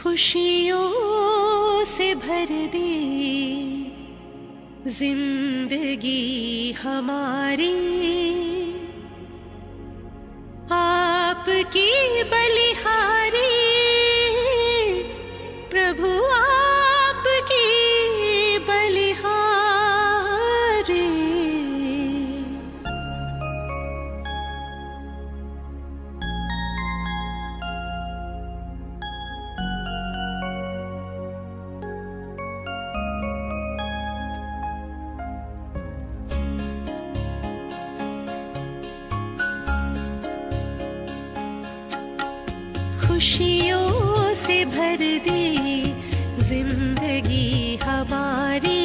खुशियों से भर दी जिंदगी हमारी, आपकी बलिहारी प्रभु, आपकी बलिहारी। खुशियों से भर दी जिंदगी हमारी,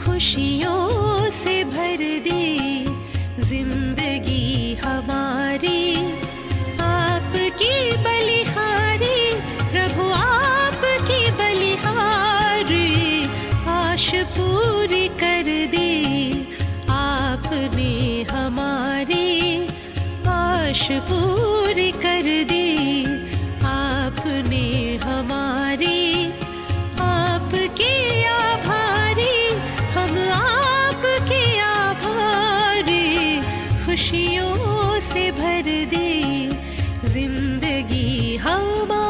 खुशियों से भर दी जिंदगी हमारी, आपकी बलिहारी प्रभु, आपकी बलिहारी। आश पूरी कर दी आपने हमारी, आश पूरी कर दी आपने हमारी, आपके आभारी हम, आपके आभारी। खुशियों से भर दी जिंदगी हमारी।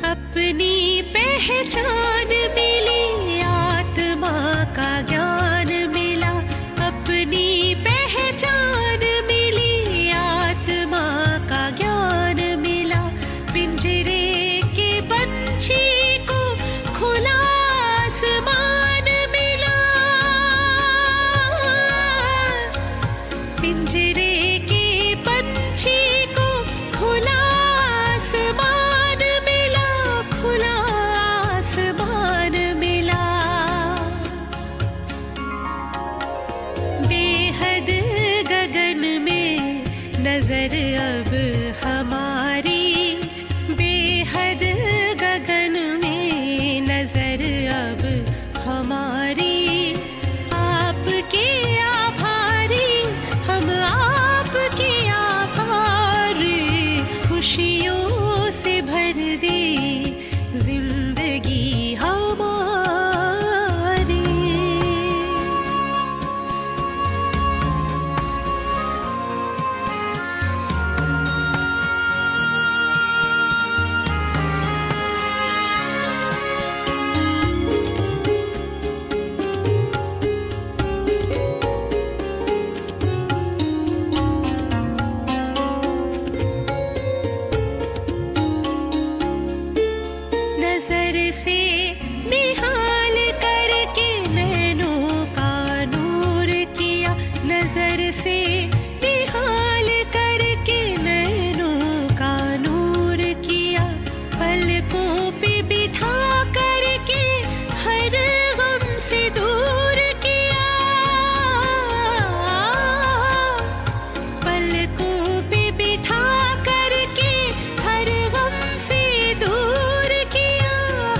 अपनी पहचान मिली, आत्मा का ज्ञान मिला, अपनी पहचान मिली, आत्मा का ज्ञान मिला। पिंजरे के पंछी को खुला आसमान मिला, पिंजरे के पंछी को खुला आसमान मिला, खुला आसमान मिला। बेहद गगन में नजर अब हमारी, बेहद गगन में नजर अब हमारी, आपके आभारी हम, आपके आभारी। खुशियों से भर दी जिंदगी हमारी। नजर से निहाल करके नैनों का नूर किया, नजर से निहाल करके नैनों का नूर किया। पलकों पे बिठा करके हर गम से दूर किया, पलकों पे बिठा करके हर गम से दूर किया,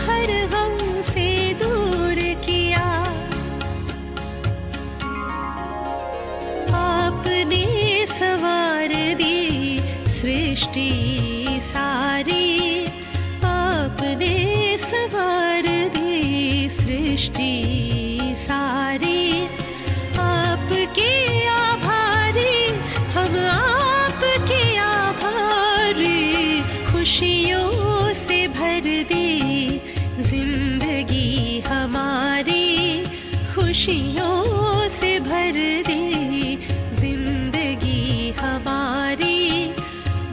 हर गम से दूर किया। आपने सवार दी सृष्टि सारी, आपने सवार दी सृष्टि सारी। आपके आभारी हम, आपके आभारी। खुशियों से भर दी जिंदगी हमारी, खुशियों से भर दी जिंदगी हमारी,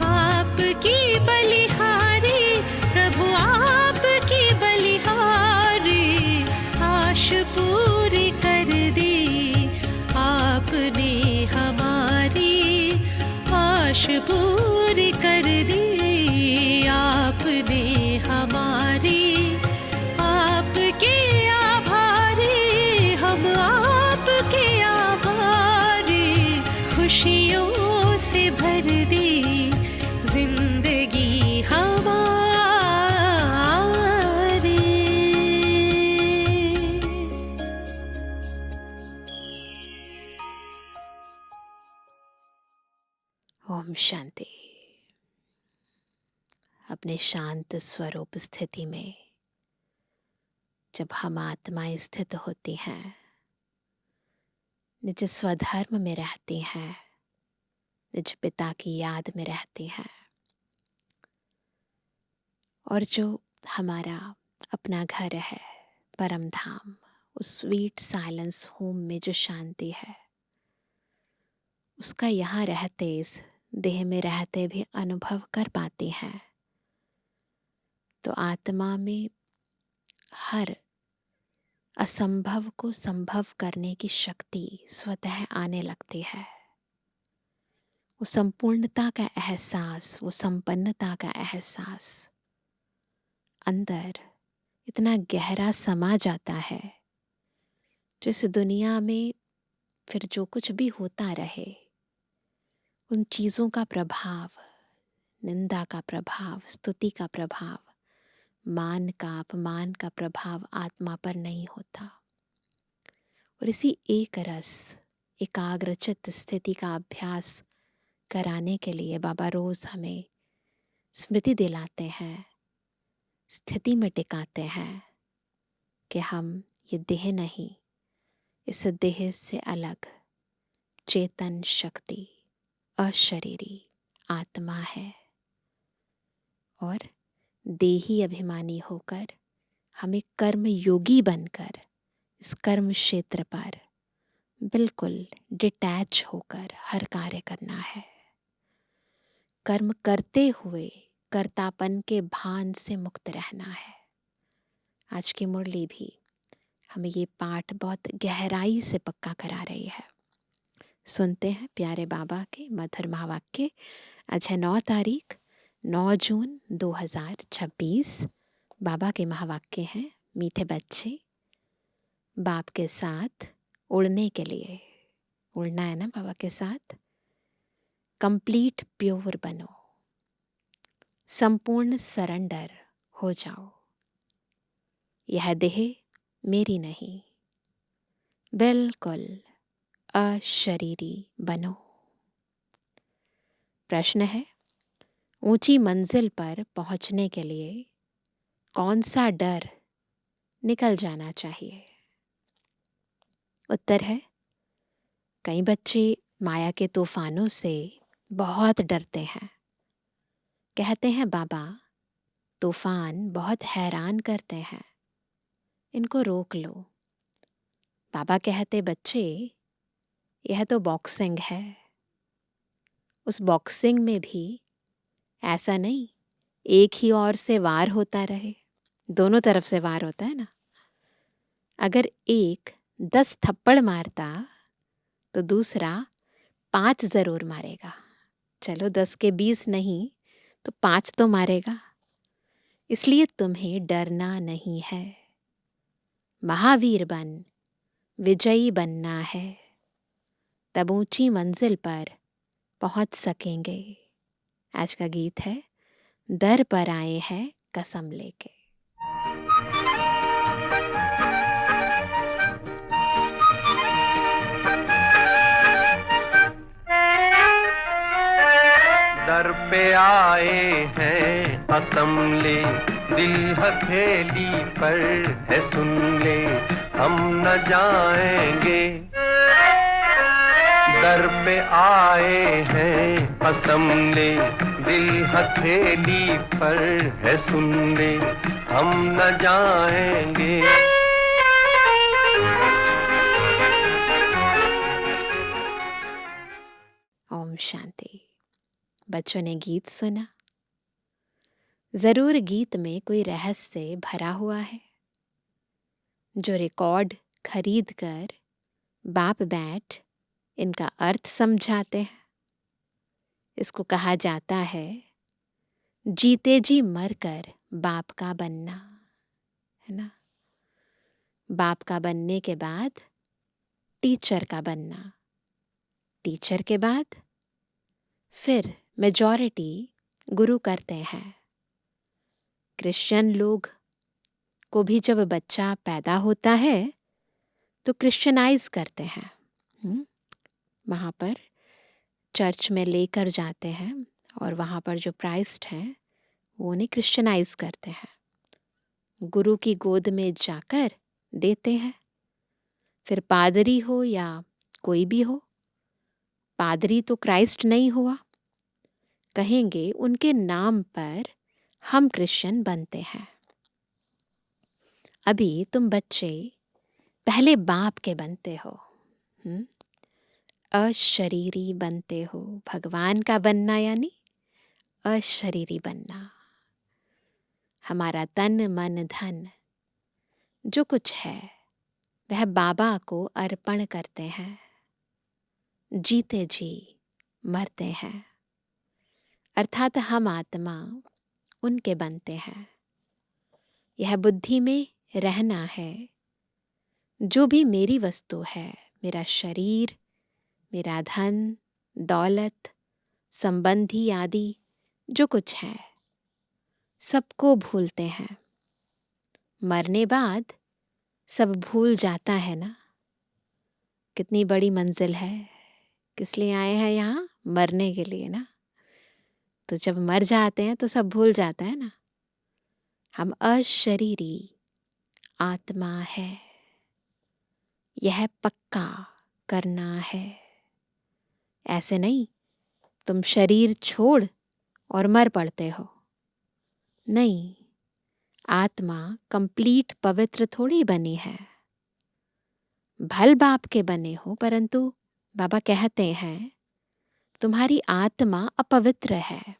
आपकी बलिहारी प्रभु, आपकी बलिहारी। आश पूरी कर दी आपने हमारी, आश पूरी कर दी आपने हमारी, आपके आभारी हम, आपके ओम शांति। अपने शांत स्वरूप स्थिति में जब हम आत्माएं स्थित होती हैं, निज स्वधर्म में रहती हैं, निज पिता की याद में रहती हैं, और जो हमारा अपना घर है, परम धाम, उस स्वीट साइलेंस होम में जो शांति है, उसका यहाँ रहते, इस देह में रहते भी अनुभव कर पाती हैं, तो आत्मा में हर असंभव को संभव करने की शक्ति स्वतः आने लगती है। वो संपूर्णता का एहसास, वो संपन्नता का एहसास अंदर इतना गहरा समा जाता है, जो इस दुनिया में फिर जो कुछ भी होता रहे, उन चीज़ों का प्रभाव, निंदा का प्रभाव, स्तुति का प्रभाव, मान का, अपमान का प्रभाव आत्मा पर नहीं होता। और इसी एक रस, एकाग्रचित्त स्थिति का अभ्यास कराने के लिए बाबा रोज हमें स्मृति दिलाते हैं, स्थिति में टिकाते हैं कि हम ये देह नहीं, इस देह से अलग चेतन शक्ति, अशरीरी आत्मा है। और देही अभिमानी होकर हमें कर्म योगी बनकर इस कर्म क्षेत्र पर बिल्कुल डिटैच होकर हर कार्य करना है। कर्म करते हुए कर्तापन के भान से मुक्त रहना है। आज की मुरली भी हमें ये पाठ बहुत गहराई से पक्का करा रही है। सुनते हैं प्यारे बाबा के मधुर महावाक्य। आज है 9 तारीख, 9 जून 2026। बाबा के महावाक्य हैं, मीठे बच्चे बाप के साथ उड़ने के लिए, उड़ना है ना बाबा के साथ। कंप्लीट प्योर बनो, संपूर्ण सरेंडर हो जाओ। यह देह मेरी नहीं, बिल्कुल अशरीरी बनो। प्रश्न है, ऊंची मंजिल पर पहुंचने के लिए कौन सा डर निकल जाना चाहिए? उत्तर है, कई बच्चे माया के तूफानों से बहुत डरते हैं। कहते हैं बाबा तूफान बहुत हैरान करते हैं, इनको रोक लो। बाबा कहते बच्चे यह तो बॉक्सिंग है, उस बॉक्सिंग में भी ऐसा नहीं एक ही ओर से वार होता रहे, दोनों तरफ से वार होता है ना। अगर एक 10 थप्पड़ मारता तो दूसरा 5 जरूर मारेगा। चलो 10 के 20 नहीं तो 5 तो मारेगा। इसलिए तुम्हें डरना नहीं है, महावीर बन विजयी बनना है, तब ऊंची मंजिल पर पहुंच सकेंगे। आज का गीत है, दर पर आए हैं कसम लेके। दर पे आए हैं कसम ले, दिल हथेली पर है सुन ले, हम न जाएंगे। दर पे आए हैं कसम ले, दिल हथेली पर है सुन ले, हम न जाएंगे। ओम शांति। बच्चों ने गीत सुना, जरूर गीत में कोई रहस्य भरा हुआ है, जो रिकॉर्ड खरीद कर बाप बैठ इनका अर्थ समझाते हैं। इसको कहा जाता है जीते जी मरकर बाप का बनना, है ना। बाप का बनने के बाद टीचर का बनना, टीचर के बाद फिर मेजॉरिटी गुरु करते हैं। क्रिश्चियन लोग को भी जब बच्चा पैदा होता है तो क्रिश्चियनाइज करते हैं। वहाँ पर चर्च में लेकर जाते हैं और वहाँ पर जो प्राइस्ट हैं वो उन्हें क्रिश्चियनाइज करते हैं, गुरु की गोद में जाकर देते हैं। फिर पादरी हो या कोई भी हो, पादरी तो क्राइस्ट नहीं हुआ, कहेंगे उनके नाम पर हम क्रिश्चियन बनते हैं। अभी तुम बच्चे पहले बाप के बनते हो, अशरीरी बनते हो। भगवान का बनना यानी अशरीरी बनना। हमारा तन मन धन जो कुछ है वह बाबा को अर्पण करते हैं, जीते जी मरते हैं, अर्थात हम आत्मा उनके बनते हैं। यह बुद्धि में रहना है, जो भी मेरी वस्तु है, मेरा शरीर, मेरा धन, दौलत, संबंधी आदि जो कुछ है, सबको भूलते हैं। मरने बाद सब भूल जाता है ना। कितनी बड़ी मंजिल है, किस लिए आए हैं यहाँ? मरने के लिए ना। तो जब मर जाते हैं तो सब भूल जाता है ना। हम अशरीरी आत्मा है, यह पक्का करना है। ऐसे नहीं तुम शरीर छोड़ और मर पड़ते हो, नहीं। आत्मा कंप्लीट पवित्र थोड़ी बनी है। भल बाप के बने हो, परंतु बाबा कहते हैं तुम्हारी आत्मा अपवित्र है।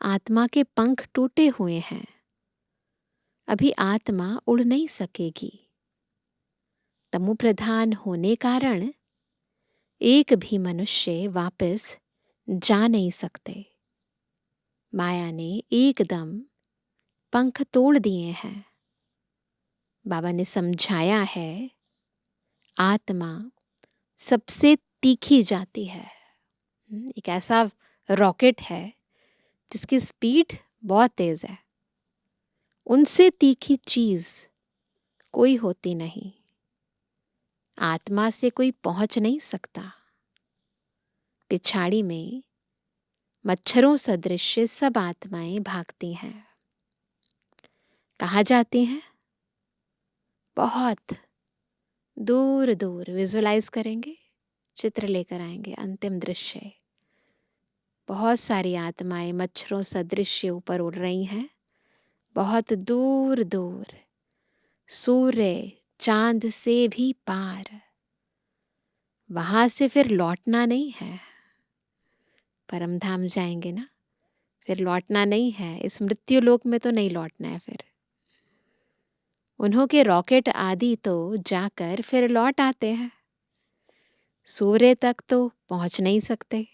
आत्मा के पंख टूटे हुए हैं, अभी आत्मा उड़ नहीं सकेगी। तमो प्रधान होने कारण एक भी मनुष्य वापस जा नहीं सकते। माया ने एकदम पंख तोड़ दिए हैं। बाबा ने समझाया है आत्मा सबसे तीखी जाती है। एक ऐसा रॉकेट है जिसकी स्पीड बहुत तेज है, उनसे तीखी चीज कोई होती नहीं। आत्मा से कोई पहुंच नहीं सकता। पिछाड़ी में मच्छरों सदृश सब आत्माएं भागती हैं। कहाँ जाती हैं? बहुत दूर दूर। विजुलाइज करेंगे, चित्र लेकर आएंगे, अंतिम दृश्य। बहुत सारी आत्माएं मच्छरों सदृश ऊपर उड़ रही हैं, बहुत दूर दूर, सूर्य चांद से भी पार। वहां से फिर लौटना नहीं है। परम धाम जाएंगे ना, फिर लौटना नहीं है। इस मृत्यु लोक में तो नहीं लौटना है। फिर उन्हों के रॉकेट आदि तो जाकर फिर लौट आते हैं। सूर्य तक तो पहुंच नहीं सकते।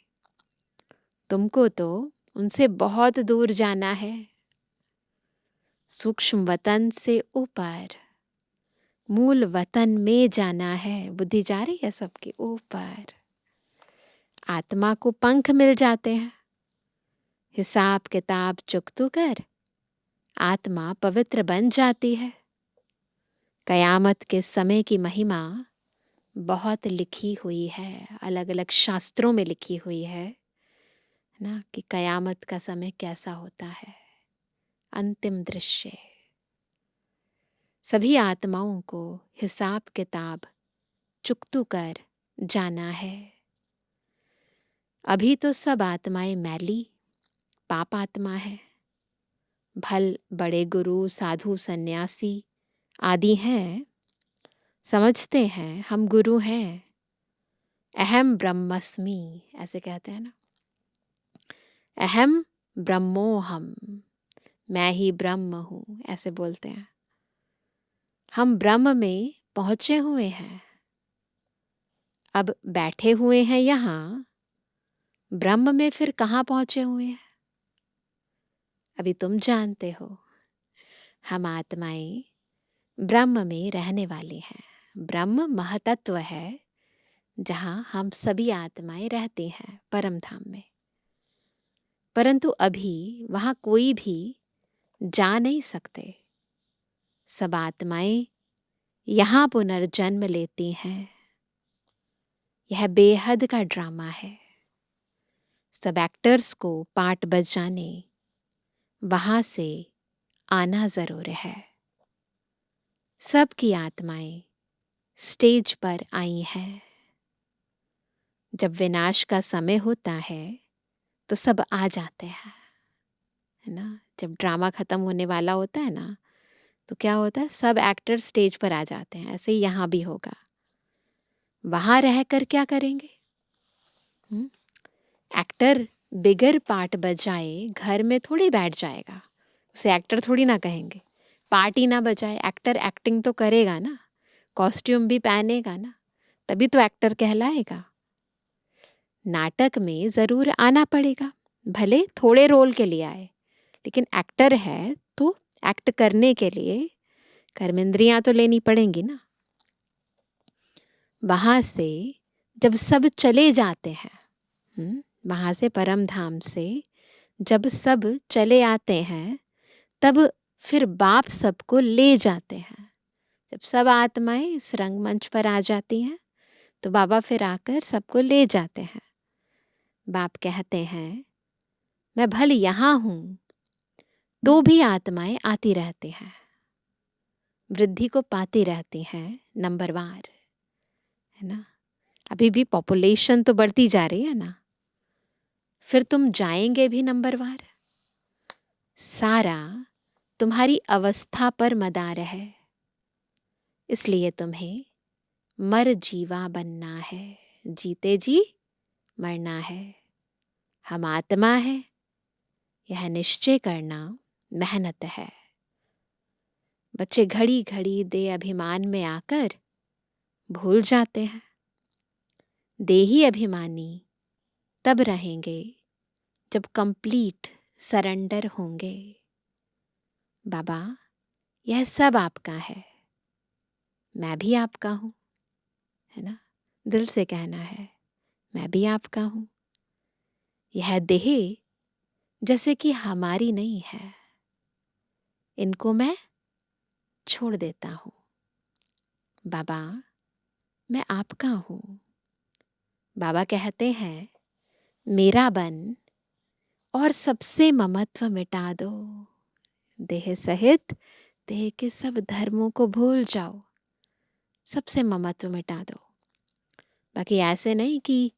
तुमको तो उनसे बहुत दूर जाना है, सूक्ष्म वतन से ऊपर, मूल वतन में जाना है। बुद्धि जा रही है सबके ऊपर। आत्मा को पंख मिल जाते हैं। हिसाब किताब चुकतू कर आत्मा पवित्र बन जाती है। कयामत के समय की महिमा बहुत लिखी हुई है, अलग अलग शास्त्रों में लिखी हुई है ना, कि कयामत का समय कैसा होता है। अंतिम दृश्य। सभी आत्माओं को हिसाब किताब चुकतू कर जाना है। अभी तो सब आत्माएं मैली पाप आत्मा है। भल बड़े गुरु साधु सन्यासी आदि हैं, समझते हैं हम गुरु हैं। अहम ब्रह्मस्मि ऐसे कहते हैं ना, अहम ब्रह्मोहम, मैं ही ब्रह्म हूं, ऐसे बोलते हैं। हम ब्रह्म में पहुंचे हुए हैं, अब बैठे हुए हैं यहाँ। ब्रह्म में फिर कहाँ पहुंचे हुए हैं? अभी तुम जानते हो, हम आत्माएं ब्रह्म में रहने वाली हैं। ब्रह्म महतत्व है जहां हम सभी आत्माएं रहती हैं, परम धाम में। परंतु अभी वहां कोई भी जा नहीं सकते। सब आत्माएं यहां पुनर्जन्म लेती हैं। यह बेहद का ड्रामा है। सब एक्टर्स को पार्ट बजाने वहां से आना जरूर है। सबकी आत्माएं स्टेज पर आई हैं। जब विनाश का समय होता है तो सब आ जाते हैं, है ना। जब ड्रामा खत्म होने वाला होता है ना, तो क्या होता है, सब एक्टर स्टेज पर आ जाते हैं। ऐसे ही यहाँ भी होगा। वहां रहकर क्या करेंगे? एक्टर बिगर पार्ट बजाए घर में थोड़ी बैठ जाएगा। उसे एक्टर थोड़ी ना कहेंगे। पार्ट ही ना बजाए, एक्टर एक्टिंग तो करेगा ना, कॉस्ट्यूम भी पहनेगा ना, तभी तो एक्टर कहलाएगा। नाटक में जरूर आना पड़ेगा, भले थोड़े रोल के लिए आए, लेकिन एक्टर है तो एक्ट करने के लिए कर्मेंद्रियां तो लेनी पड़ेंगी ना। वहां से जब सब चले जाते हैं, वहां से परम धाम से जब सब चले आते हैं, तब फिर बाप सबको ले जाते हैं। जब सब आत्माएं इस रंगमंच पर आ जाती हैं, तो बाबा फिर आकर सबको ले जाते हैं। बाप कहते हैं, मैं भले यहाँ हूं तो भी आत्माएं आती रहती हैं, वृद्धि को पाती रहती हैं नंबरवार, है ना। अभी भी पॉपुलेशन तो बढ़ती जा रही है ना, फिर तुम जाएंगे भी नंबरवार। सारा तुम्हारी अवस्था पर मदार है, इसलिए तुम्हें मर जीवा बनना है। जीते जी मरना है। हम आत्मा है, यह निश्चय करना मेहनत है। बच्चे घड़ी घड़ी दे अभिमान में आकर भूल जाते हैं। देही अभिमानी तब रहेंगे जब कंप्लीट सरेंडर होंगे। बाबा, यह सब आपका है, मैं भी आपका हूं, है ना। दिल से कहना है, मैं भी आपका हूं। यह देह जैसे कि हमारी नहीं है, इनको मैं छोड़ देता हूं। बाबा, मैं आपका हूं। बाबा कहते हैं, मेरा बन और सबसे ममत्व मिटा दो। देह सहित देह के सब धर्मों को भूल जाओ, सबसे ममत्व मिटा दो। बाकी ऐसे नहीं कि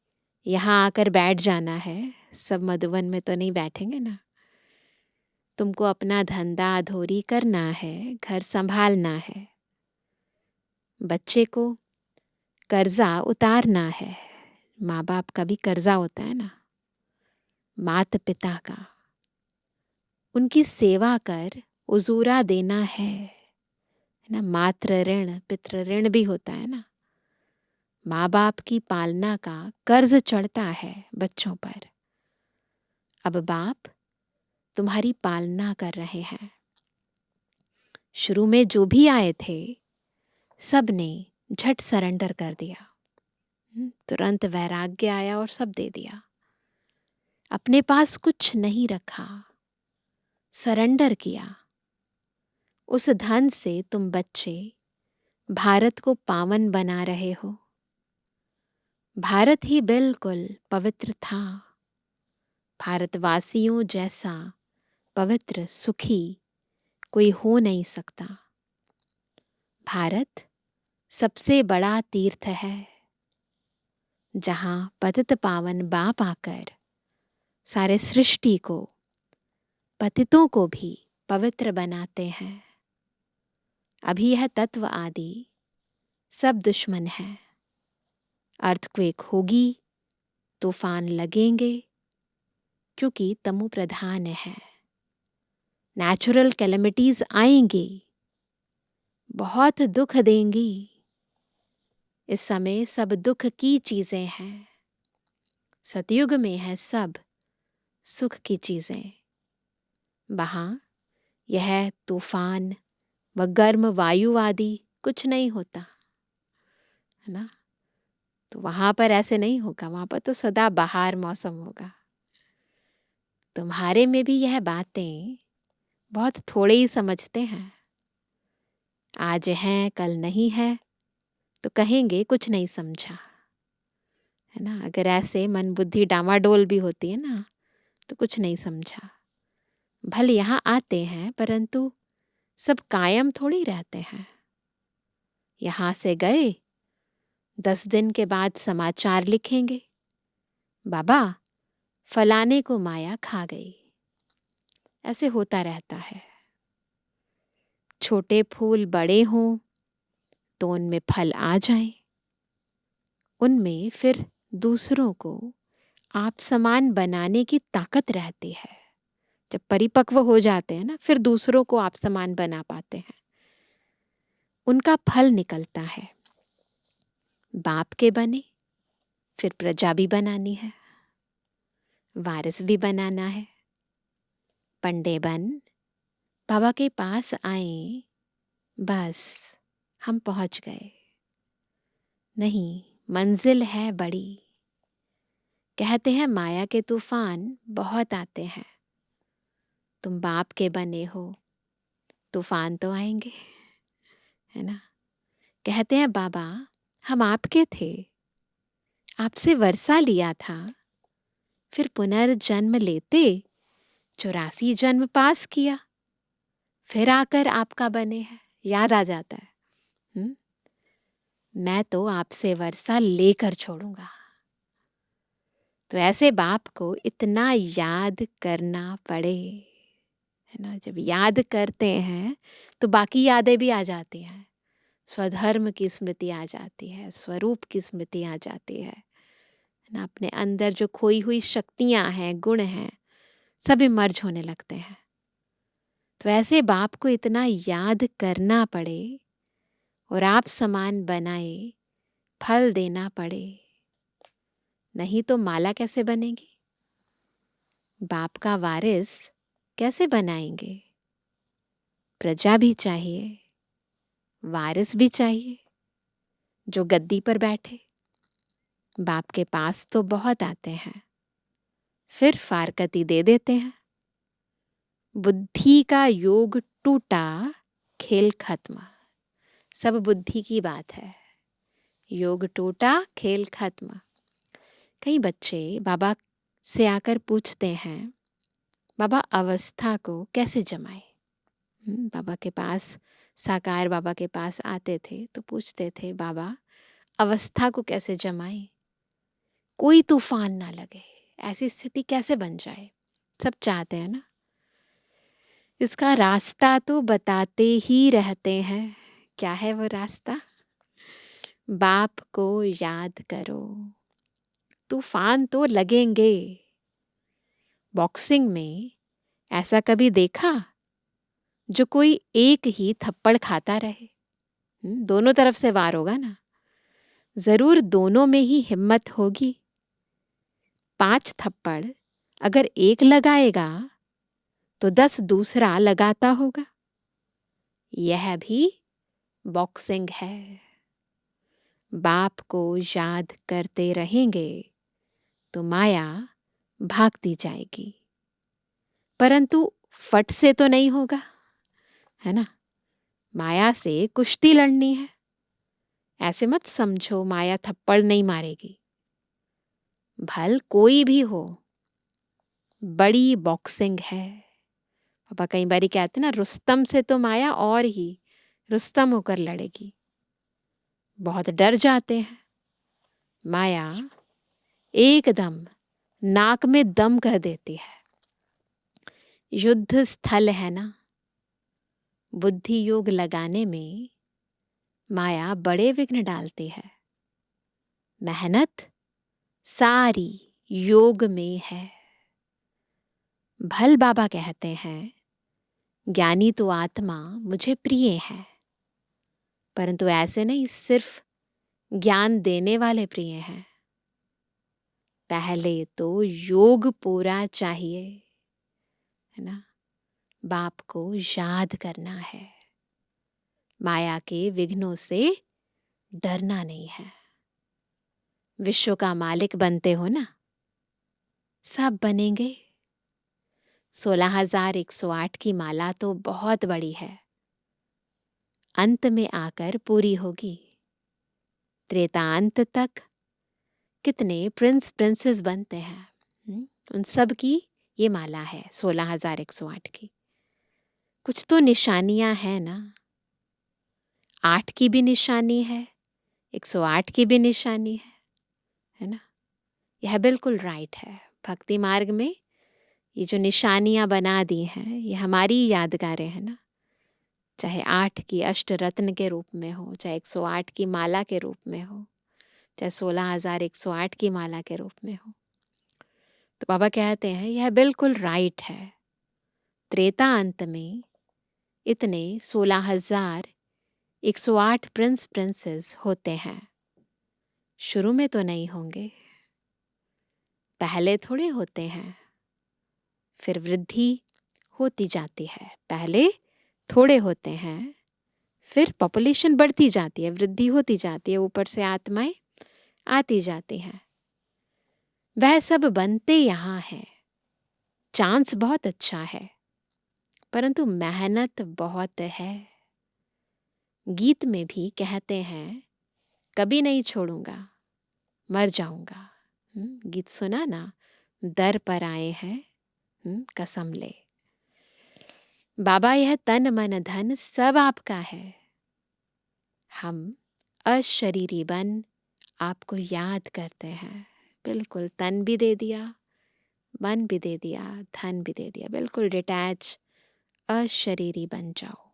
यहाँ आकर बैठ जाना है, सब मधुवन में तो नहीं बैठेंगे ना। तुमको अपना धंधा अधूरी करना है, घर संभालना है, बच्चे को कर्जा उतारना है। माँ बाप का भी कर्जा होता है ना, माता पिता का, उनकी सेवा कर उजूरा देना है ना। मातृ ऋण पितृ ऋण भी होता है ना। माँ बाप की पालना का कर्ज चढ़ता है बच्चों पर। अब बाप तुम्हारी पालना कर रहे हैं। शुरू में जो भी आए थे, सब ने झट सरेंडर कर दिया। तुरंत वैराग्य आया और सब दे दिया। अपने पास कुछ नहीं रखा, सरेंडर किया। उस धन से तुम बच्चे भारत को पावन बना रहे हो। भारत ही बिल्कुल पवित्र था। भारतवासियों जैसा पवित्र सुखी कोई हो नहीं सकता। भारत सबसे बड़ा तीर्थ है, जहां पतित पावन बाप आकर सारे सृष्टि को, पतितों को भी पवित्र बनाते हैं। अभी यह तत्व आदि सब दुश्मन है। अर्थक्वेक होगी, तूफान लगेंगे, क्योंकि तमो प्रधान है। नेचुरल कैलेमिटीज आएंगी, बहुत दुख देंगी। इस समय सब दुख की चीजें हैं। सतयुग में है सब सुख की चीजें। वहां यह तूफान व गर्म वायु आदि कुछ नहीं होता, है ना। तो वहां पर ऐसे नहीं होगा, वहां पर तो सदा बहार मौसम होगा। तुम्हारे में भी यह बातें बहुत थोड़े ही समझते हैं। आज हैं कल नहीं है तो कहेंगे कुछ नहीं समझा। है ना। अगर ऐसे मन बुद्धि डामाडोल भी होती है ना, तो कुछ नहीं समझा। भले यहाँ आते हैं, परंतु सब कायम थोड़ी रहते हैं। यहाँ से गए, 10 दिन के बाद समाचार लिखेंगे, बाबा फलाने को माया खा गई। ऐसे होता रहता है। छोटे फूल बड़े हों तो उनमें फल आ जाएं, उनमें फिर दूसरों को आप समान बनाने की ताकत रहती है। जब परिपक्व हो जाते हैं ना, फिर दूसरों को आप समान बना पाते हैं, उनका फल निकलता है। बाप के बने, फिर प्रजा भी बनानी है, वारिस भी बनाना है। पंडे बन बाबा के पास आए, बस हम पहुंच गए। नहीं, मंजिल है बड़ी। कहते हैं माया के तूफान बहुत आते हैं। तुम बाप के बने हो, तूफान तो आएंगे, है ना। कहते हैं बाबा हम आपके थे, आपसे वर्षा लिया था, फिर पुनर्जन्म लेते 84 जन्म पास किया, फिर आकर आपका बने हैं। याद आ जाता है। मैं तो आपसे वर्षा लेकर छोड़ूंगा। तो ऐसे बाप को इतना याद करना पड़े, है ना। जब याद करते हैं तो बाकी यादें भी आ जाती हैं। स्वधर्म की स्मृति आ जाती है, स्वरूप की स्मृति आ जाती है ना। अपने अंदर जो खोई हुई शक्तियां हैं, गुण हैं, सभी मर्ज होने लगते हैं। तो ऐसे बाप को इतना याद करना पड़े और आप समान बनाए, फल देना पड़े, नहीं तो माला कैसे बनेगी। बाप का वारिस कैसे बनाएंगे। प्रजा भी चाहिए, वारिस भी चाहिए जो गद्दी पर बैठे। बाप के पास तो बहुत आते हैं, फिर फारकती दे देते हैं। बुद्धि का योग टूटा, खेल खत्म। सब बुद्धि की बात है। योग टूटा, खेल खत्म। कई बच्चे बाबा से आकर पूछते हैं, बाबा अवस्था को कैसे जमाए। बाबा के पास, साकार बाबा के पास आते थे तो पूछते थे, बाबा अवस्था को कैसे जमाए, कोई तूफान ना लगे, ऐसी स्थिति कैसे बन जाए। सब चाहते हैं ना। इसका रास्ता तो बताते ही रहते हैं। क्या है वो रास्ता। बाप को याद करो, तूफान तो लगेंगे। बॉक्सिंग में ऐसा कभी देखा जो कोई एक ही थप्पड़ खाता रहे। दोनों तरफ से वार होगा ना, जरूर दोनों में ही हिम्मत होगी। 5 थप्पड़ अगर एक लगाएगा तो 10 दूसरा लगाता होगा। यह भी बॉक्सिंग है। बाप को याद करते रहेंगे तो माया भागती जाएगी, परंतु फट से तो नहीं होगा, है ना। माया से कुश्ती लड़नी है। ऐसे मत समझो माया थप्पड़ नहीं मारेगी। भल कोई भी हो, बड़ी बॉक्सिंग है। पापा कई बारी कहते ना, रुस्तम से तो माया और ही रुस्तम होकर लड़ेगी। बहुत डर जाते हैं। माया एकदम नाक में दम कह देती है। युद्ध स्थल है ना। बुद्धि योग लगाने में माया बड़े विघ्न डालती है। मेहनत सारी योग में है। भल बाबा कहते हैं, ज्ञानी तो आत्मा मुझे प्रिय है, परंतु ऐसे नहीं सिर्फ ज्ञान देने वाले प्रिय हैं। पहले तो योग पूरा चाहिए, है ना। बाप को याद करना है। माया के विघ्नों से डरना नहीं है। विश्व का मालिक बनते हो ना, सब बनेंगे। 16,108 की माला तो बहुत बड़ी है, अंत में आकर पूरी होगी। त्रेतांत तक कितने प्रिंस प्रिंसेस बनते हैं। उन सब की ये माला है 16,108 की। कुछ तो निशानियां हैं ना, 8 की भी निशानी है, 108 की भी निशानी है ना। यह बिल्कुल राइट है। भक्ति मार्ग में ये जो निशानियां बना दी हैं ये हमारी यादगारें हैं ना, चाहे 8 की अष्टरत्न के रूप में हो, चाहे 108 की माला के रूप में हो, चाहे 16,108 की माला के रूप में हो। तो बाबा कहते हैं यह बिल्कुल राइट है। त्रेता अंत में इतने 16,108 प्रिंस प्रिंसेस होते हैं। शुरू में तो नहीं होंगे, पहले थोड़े होते हैं, फिर वृद्धि होती जाती है। पहले थोड़े होते हैं, फिर पॉपुलेशन बढ़ती जाती है, वृद्धि होती जाती है, ऊपर से आत्माएं आती जाती हैं। वह सब बनते यहाँ है। चांस बहुत अच्छा है, परंतु मेहनत बहुत है। गीत में भी कहते हैं कभी नहीं छोड़ूंगा, मर जाऊंगा। गीत सुना ना, दर पर आए हैं कसम ले। बाबा यह तन मन धन सब आपका है। हम अशरीरी बन आपको याद करते हैं। बिल्कुल तन भी दे दिया, मन भी दे दिया, धन भी दे दिया, बिल्कुल डिटैच अशरीरी बन जाओ।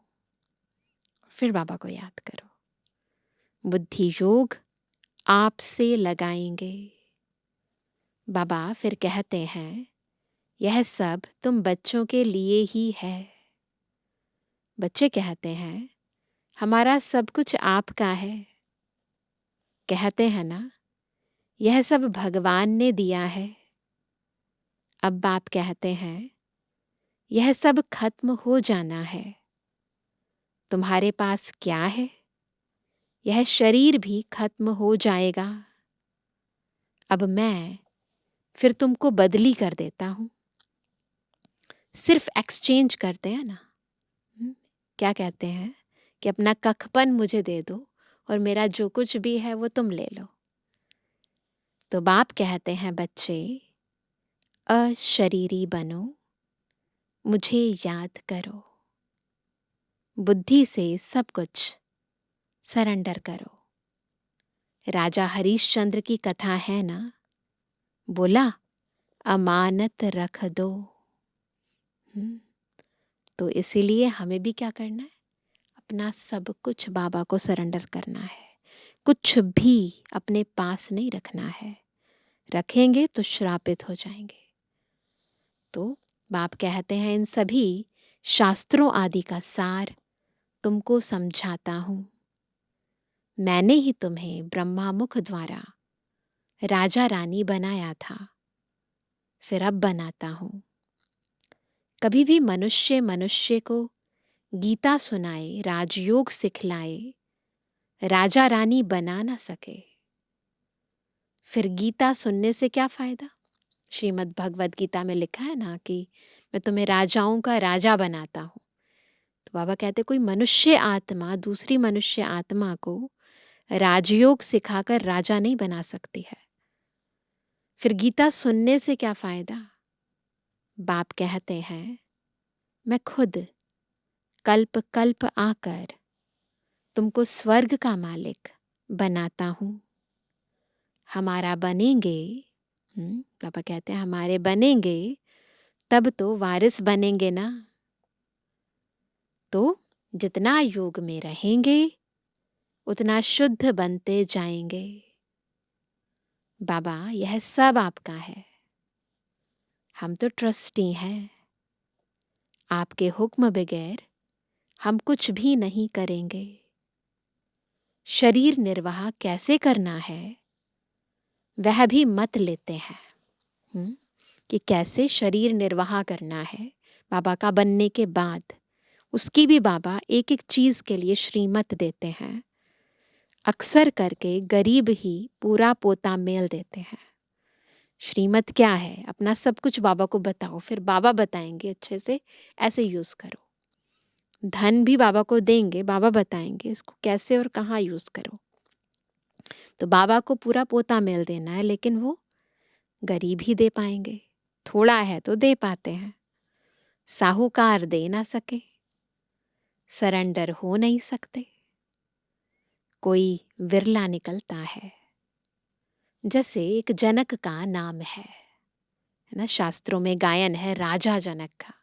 फिर बाबा को याद करो। बुद्धि योग आपसे लगाएंगे। बाबा फिर कहते हैं यह सब तुम बच्चों के लिए ही है। बच्चे कहते हैं हमारा सब कुछ आपका है। कहते हैं ना यह सब भगवान ने दिया है। अब बाप कहते हैं यह सब खत्म हो जाना है। तुम्हारे पास क्या है? यह शरीर भी खत्म हो जाएगा। अब मैं फिर तुमको बदली कर देता हूं। सिर्फ एक्सचेंज करते हैं ना। क्या कहते हैं कि अपना कखपन मुझे दे दो और मेरा जो कुछ भी है वो तुम ले लो। तो बाप कहते हैं बच्चे अशरीरी बनो, मुझे याद करो। बुद्धि से सब कुछ सरेंडर करो। राजा हरिश्चंद्र की कथा है ना, बोला अमानत रख दो। तो इसीलिए हमें भी क्या करना है? अपना सब कुछ बाबा को सरेंडर करना है। कुछ भी अपने पास नहीं रखना है। रखेंगे तो श्रापित हो जाएंगे। तो बाप कहते हैं इन सभी शास्त्रों आदि का सार तुमको समझाता हूं। मैंने ही तुम्हें ब्रह्मामुख द्वारा राजा रानी बनाया था, फिर अब बनाता हूं। कभी भी मनुष्य मनुष्य को गीता सुनाए, राजयोग सिखलाए, राजा रानी बना ना सके, फिर गीता सुनने से क्या फायदा? श्रीमद् भगवद गीता में लिखा है ना कि मैं तुम्हें राजाओं का राजा बनाता हूं। तो बाबा कहते कोई मनुष्य आत्मा दूसरी मनुष्य आत्मा को राजयोग सिखाकर राजा नहीं बना सकती है। फिर गीता सुनने से क्या फायदा? बाप कहते हैं मैं खुद कल्प कल्प आकर तुमको स्वर्ग का मालिक बनाता हूं। हमारा बनेंगे, बाबा कहते हैं हमारे बनेंगे तब तो वारिस बनेंगे ना। तो जितना योग में रहेंगे उतना शुद्ध बनते जाएंगे। बाबा यह सब आपका है, हम तो ट्रस्टी हैं। आपके हुक्म बगैर हम कुछ भी नहीं करेंगे। शरीर निर्वाह कैसे करना है वह भी मत लेते हैं कि कैसे शरीर निर्वाह करना है। बाबा का बनने के बाद उसकी भी बाबा एक एक चीज के लिए श्रीमत देते हैं। अक्सर करके गरीब ही पूरा पोता मेल देते हैं। श्रीमत क्या है? अपना सब कुछ बाबा को बताओ, फिर बाबा बताएंगे अच्छे से ऐसे यूज करो। धन भी बाबा को देंगे, बाबा बताएंगे इसको कैसे और कहाँ यूज करो। तो बाबा को पूरा पोता मिल देना है, लेकिन वो गरीब ही दे पाएंगे। थोड़ा है तो दे पाते हैं, साहूकार दे ना सके, सरेंडर हो नहीं सकते, कोई विरला निकलता है। जैसे एक जनक का नाम है ना, शास्त्रों में गायन है राजा जनक का,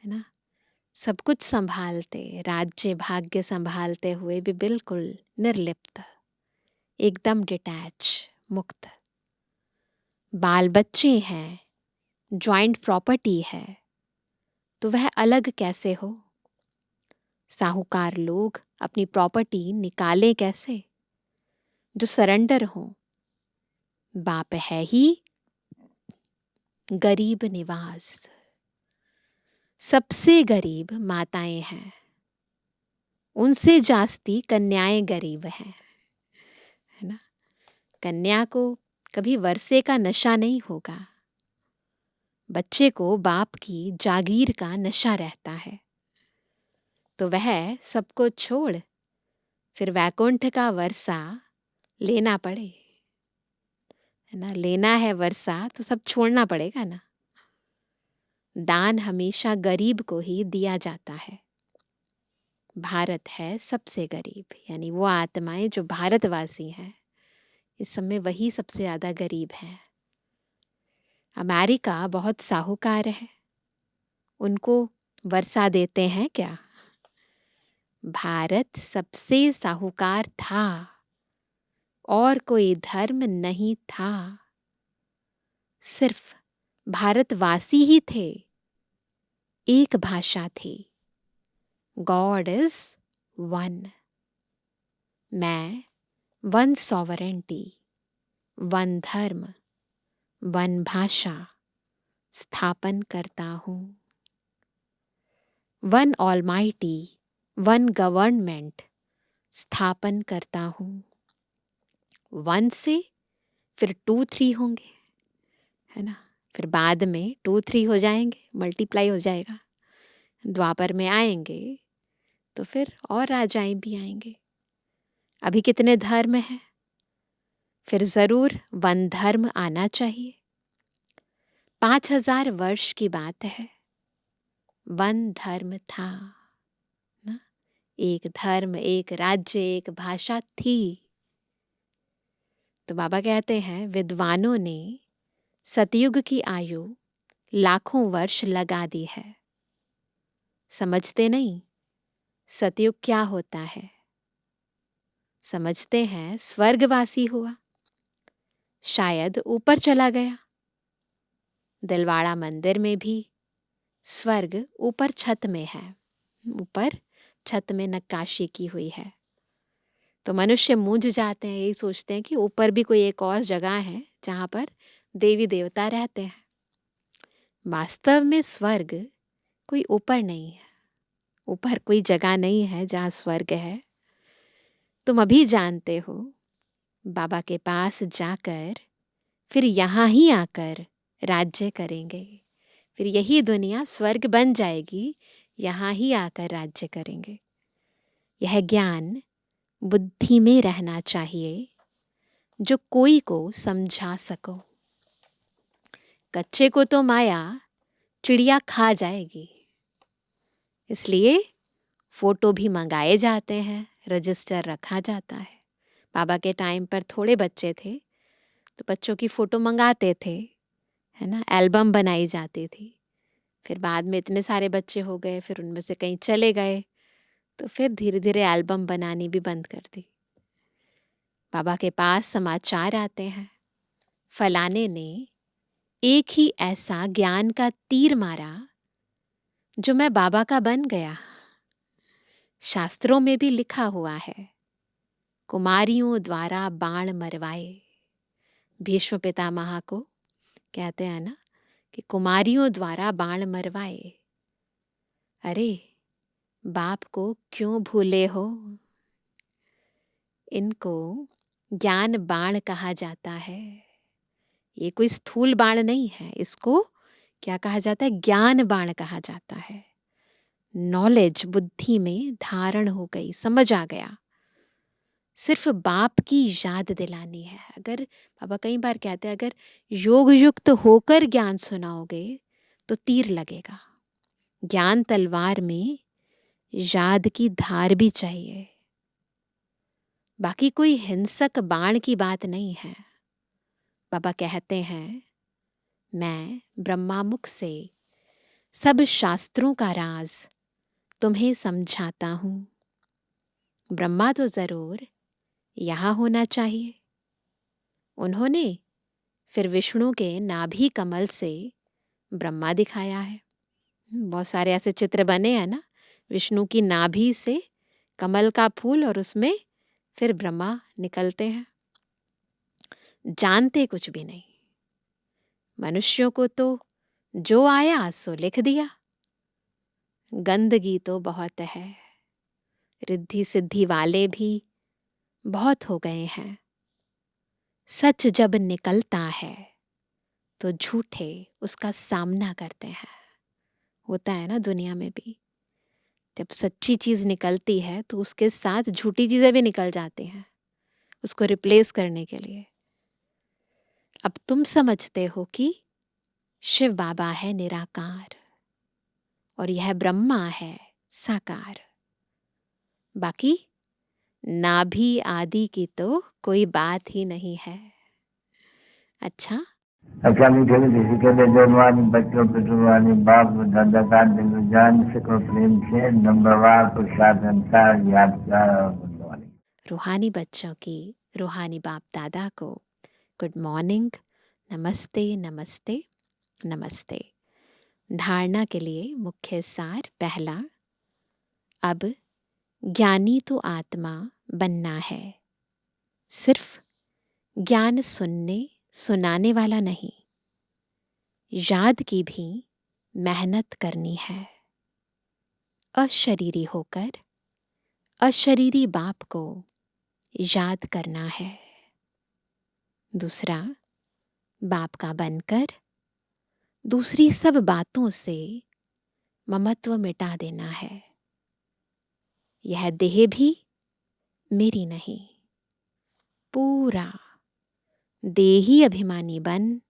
है ना। सब कुछ संभालते, राज्य भाग्य संभालते हुए भी बिल्कुल निर्लिप्त, एकदम डिटैच, मुक्त। बाल बच्चे हैं, जॉइंट प्रॉपर्टी है, तो वह अलग कैसे हो? साहूकार लोग अपनी प्रॉपर्टी निकाले कैसे? जो सरेंडर हो। बाप है ही गरीब निवास, सबसे गरीब माताएं हैं, उनसे जास्ती कन्याएं गरीब हैं, है ना। कन्या को कभी वर्षे का नशा नहीं होगा, बच्चे को बाप की जागीर का नशा रहता है। तो वह सबको छोड़ फिर वैकुंठ का वर्षा लेना पड़े, है ना। लेना है वर्षा तो सब छोड़ना पड़ेगा ना। दान हमेशा गरीब को ही दिया जाता है। भारत है सबसे गरीब, यानी वो आत्माएं जो भारतवासी हैं, इस समय वही सबसे ज्यादा गरीब हैं। अमेरिका बहुत साहूकार है, उनको वर्षा देते हैं क्या? भारत सबसे साहूकार था, और कोई धर्म नहीं था, सिर्फ भारतवासी ही थे। एक भाषा थी, गॉड इज वन। मैं वन सॉवरेंटी, वन धर्म, वन भाषा स्थापन करता हूं। वन ऑलमाइटी, वन गवर्नमेंट स्थापन करता हूं। वन से फिर 2-3 होंगे, है ना। फिर बाद में 2-3 हो जाएंगे, मल्टीप्लाई हो जाएगा। द्वापर में आएंगे तो फिर और राजाएं भी आएंगे। अभी कितने धर्म हैं? फिर जरूर वन धर्म आना चाहिए। 5000 वर्ष की बात है, वन धर्म था ना। एक धर्म, एक राज्य, एक भाषा थी। तो बाबा कहते हैं विद्वानों ने सतयुग की आयु लाखों वर्ष लगा दी है। समझते नहीं सतयुग क्या होता है। समझते हैं स्वर्गवासी हुआ, शायद ऊपर चला गया। दिलवाड़ा मंदिर में भी स्वर्ग ऊपर छत में है, ऊपर छत में नक्काशी की हुई है। तो मनुष्य मूंझ जाते हैं, यही सोचते हैं कि ऊपर भी कोई एक और जगह है जहां पर देवी देवता रहते हैं। वास्तव में स्वर्ग कोई ऊपर नहीं है, ऊपर कोई जगह नहीं है जहां स्वर्ग है। तुम अभी जानते हो, बाबा के पास जाकर फिर यहाँ ही आकर राज्य करेंगे। फिर यही दुनिया स्वर्ग बन जाएगी, यहाँ ही आकर राज्य करेंगे। यह ज्ञान बुद्धि में रहना चाहिए, जो कोई को समझा सको। कच्चे को तो माया चिड़िया खा जाएगी, इसलिए फोटो भी मंगाए जाते हैं, रजिस्टर रखा जाता है। बाबा के टाइम पर थोड़े बच्चे थे तो बच्चों की फोटो मंगाते थे, है ना, एल्बम बनाई जाती थी। फिर बाद में इतने सारे बच्चे हो गए, फिर उनमें से कहीं चले गए, तो फिर धीरे धीरे एल्बम बनानी भी बंद कर दी। बाबा के पास समाचार आते हैं, फलाने ने एक ही ऐसा ज्ञान का तीर मारा जो मैं बाबा का बन गया। शास्त्रों में भी लिखा हुआ है, कुमारियों द्वारा बाण मरवाए। भीष्म पितामह को कहते हैं ना कि कुमारियों द्वारा बाण मरवाए। अरे बाप को क्यों भूले हो? इनको ज्ञान बाण कहा जाता है। ये कोई स्थूल बाण नहीं है, इसको क्या कहा जाता है? ज्ञान बाण कहा जाता है। नॉलेज बुद्धि में धारण हो गई, समझ आ गया। सिर्फ बाप की याद दिलानी है। अगर बाबा कई बार कहते हैं, अगर योग युक्त होकर ज्ञान सुनाओगे तो तीर लगेगा। ज्ञान तलवार में याद की धार भी चाहिए। बाकी कोई हिंसक बाण की बात नहीं है। बाबा कहते हैं, मैं ब्रह्मामुख से सब शास्त्रों का राज तुम्हें समझाता हूं। ब्रह्मा तो जरूर यहां होना चाहिए। उन्होंने फिर विष्णु के नाभि कमल से ब्रह्मा दिखाया है। बहुत सारे ऐसे चित्र बने हैं ना, विष्णु की नाभि से कमल का फूल और उसमें फिर ब्रह्मा निकलते हैं। जानते कुछ भी नहीं। मनुष्यों को तो जो आया सो लिख दिया। गंदगी तो बहुत है। रिद्धि सिद्धि वाले भी बहुत हो गए हैं। सच जब निकलता है तो झूठे उसका सामना करते हैं। होता है ना दुनिया में भी, जब सच्ची चीज निकलती है तो उसके साथ झूठी चीजें भी निकल जाती हैं उसको रिप्लेस करने के लिए। अब तुम समझते हो कि शिव बाबा है निराकार और यह ब्रह्मा है साकार। बाकी नाभि आदि की तो कोई बात ही नहीं है। अच्छा, मीठे मीठे के लिए जवानी बच्चों पे जुबानी बाप दादा का दिल जान सको प्रेम से नंबरवार प्रसाद अनुसार यादगार और गुणवानी। रूहानी बच्चों की रूहानी बाप दादा को गुड मॉर्निंग, नमस्ते नमस्ते नमस्ते। धारणा के लिए मुख्य सार पहला, अब ज्ञानी तो आत्मा बनना है। सिर्फ ज्ञान सुनने सुनाने वाला नहीं, याद की भी मेहनत करनी है। अशरीरी होकर अशरीरी बाप को याद करना है। दूसरा, बाप का बनकर दूसरी सब बातों से ममत्व मिटा देना है। यह देह भी मेरी नहीं, पूरा देही अभिमानी बन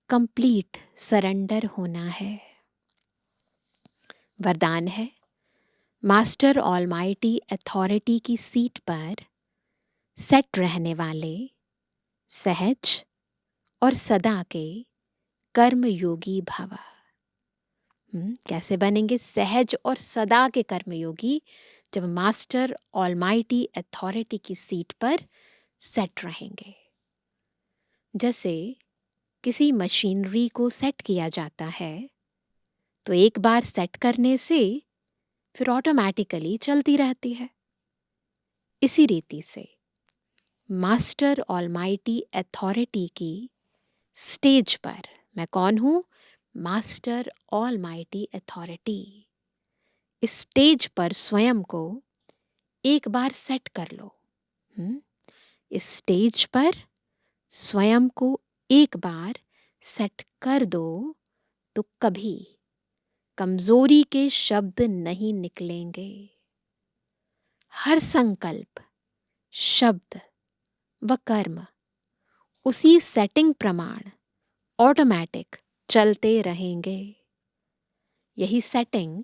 कंप्लीट सरेंडर होना है। वरदान है, मास्टर ऑलमाइटी अथॉरिटी की सीट पर सेट रहने वाले सहज और सदा के कर्म योगी भव। कैसे बनेंगे सहज और सदा के कर्मयोगी? जब मास्टर ऑलमाइटी अथॉरिटी की सीट पर सेट रहेंगे। जैसे किसी मशीनरी को सेट किया जाता है तो एक बार सेट करने से फिर ऑटोमेटिकली चलती रहती है। इसी रीति से मास्टर ऑलमाइटी अथॉरिटी की स्टेज पर मैं कौन हूं? Master almighty authority. इस स्टेज पर स्वयं को एक बार सेट कर लो। इस स्टेज पर स्वयं को एक बार सेट कर दो तो कभी कमजोरी के शब्द नहीं निकलेंगे। हर संकल्प, शब्द व कर्म उसी सेटिंग प्रमाण ऑटोमेटिक चलते रहेंगे। यही सेटिंग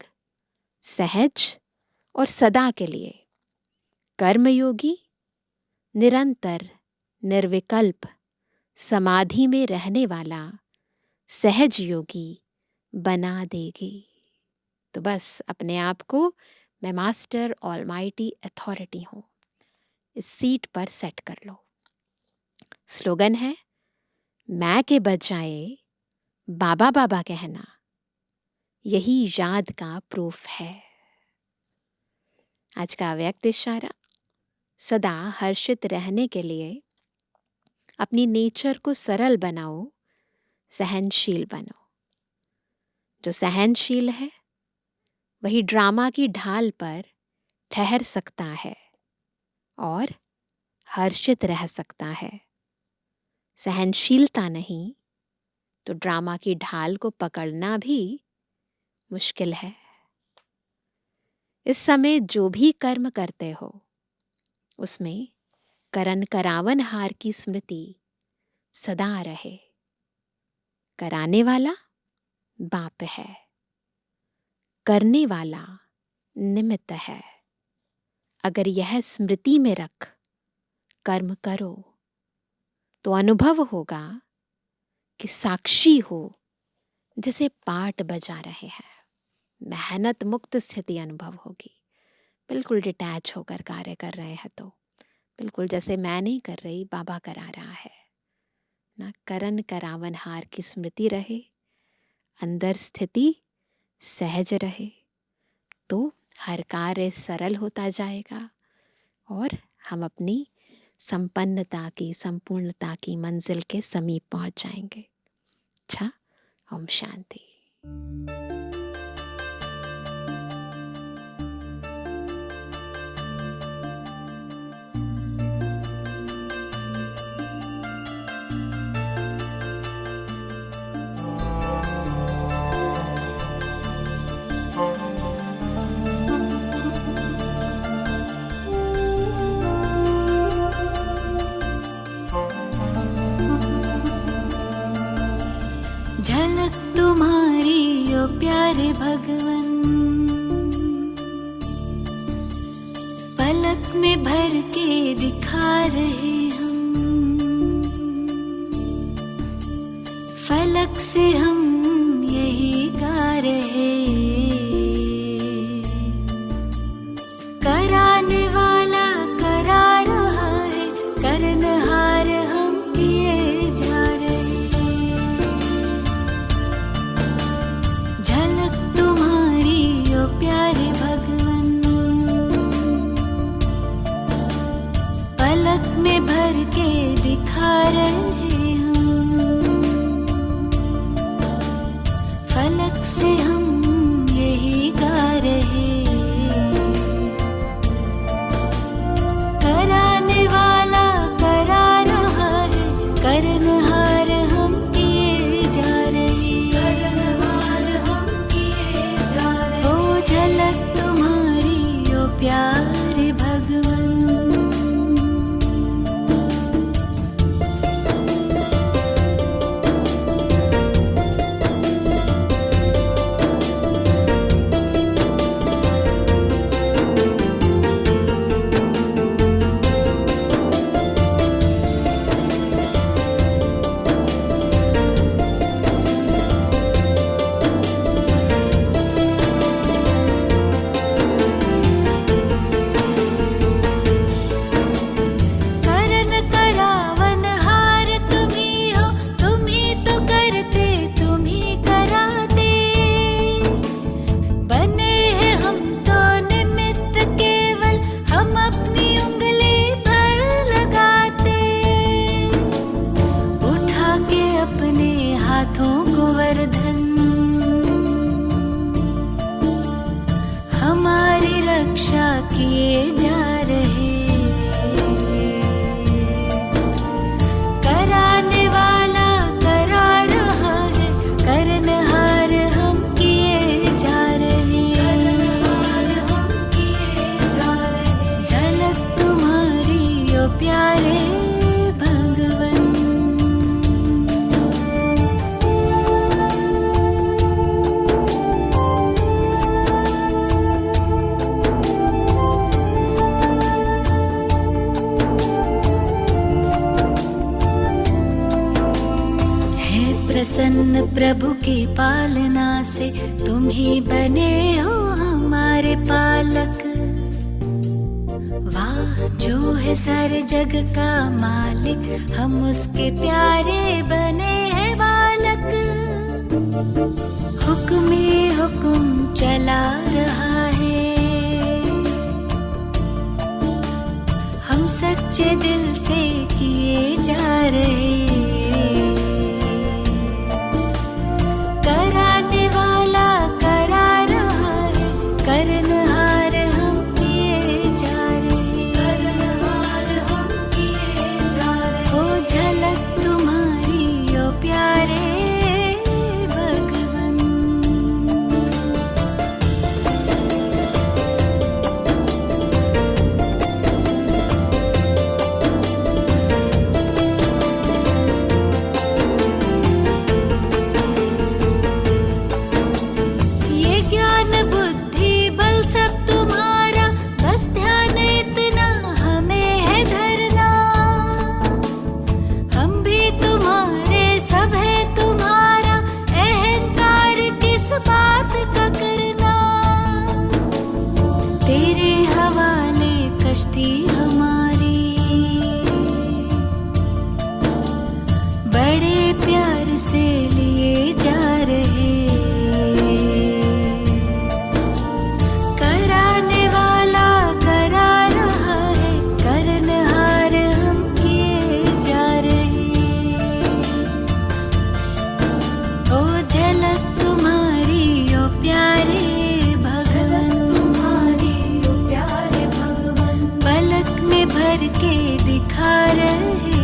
सहज और सदा के लिए कर्मयोगी निरंतर निर्विकल्प समाधि में रहने वाला सहज योगी बना देगी। तो बस अपने आप को मैं मास्टर ऑलमाइटी अथॉरिटी हूं, इस सीट पर सेट कर लो। स्लोगन है, मैं के बजाय बाबा बाबा कहना यही याद का प्रूफ है। आज का व्यक्त इशारा, सदा हर्षित रहने के लिए अपनी नेचर को सरल बनाओ, सहनशील बनो। जो सहनशील है वही ड्रामा की ढाल पर ठहर सकता है और हर्षित रह सकता है। सहनशीलता नहीं तो ड्रामा की ढाल को पकड़ना भी मुश्किल है। इस समय जो भी कर्म करते हो उसमें करन करावनहार की स्मृति सदा रहे। कराने वाला बाप है, करने वाला निमित्त है। अगर यह स्मृति में रख कर्म करो तो अनुभव होगा कि साक्षी हो जैसे पाठ बजा रहे हैं। मेहनत मुक्त स्थिति अनुभव होगी। बिल्कुल डिटैच होकर कार्य कर रहे हैं तो बिल्कुल जैसे मैं नहीं कर रही, बाबा करा रहा है ना। करन करावनहार की स्मृति रहे, अंदर स्थिति सहज रहे तो हर कार्य सरल होता जाएगा और हम अपनी संपन्नता की, संपूर्णता की मंजिल के समीप पहुंच जाएंगे। अच्छा, ओम शांति। झलक तुम्हारी ओ प्यारे भगवन, पलक में भर के दिखा रहे हम, फलक से हम यही गा रहे। कराने वाला करा रहा है, करनहार हम किए जा रहे। झलक तुम्हारी ओ प्यारे भगवन, पलक में भर के दिखा रहे हम, फलक से हम यही गा रहे। कराने वाला करा रहा है, करनहार हम किए जा रहे। करनहार हम किए जा रहे। ओ झलक तुम्हारी ओ प्यारे भगवन। रक्षा किए जा रहे। कराने वाला करा रहा है, करनहार हम किए जा रहे। झलक तुम्हारी ओ प्यारे भगवन। प्रसन्न प्रभु की पालना से तुम ही बने हो हमारे पालक। वाह जो है सारे जग का मालिक, हम उसके प्यारे बने हैं बालक। हुक्म ही हुक्म चला रहा है, हम सच्चे दिल से किए जा रहे। कराने वाला करा रहा है, करनहार हम किए जा रहे। करनहार हम किए जा रहे। ओ झलक तुम्हारी ओ प्यारे भगवन। प्यार से लिए जा रहे। कराने वाला करा रहा है, करनहार हम किए जा रहे। ओ झलक तुम्हारी ओ प्यारे भगवन, तुम्हारी ओ प्यारे भगवन, पलक में भर के दिखा रहे।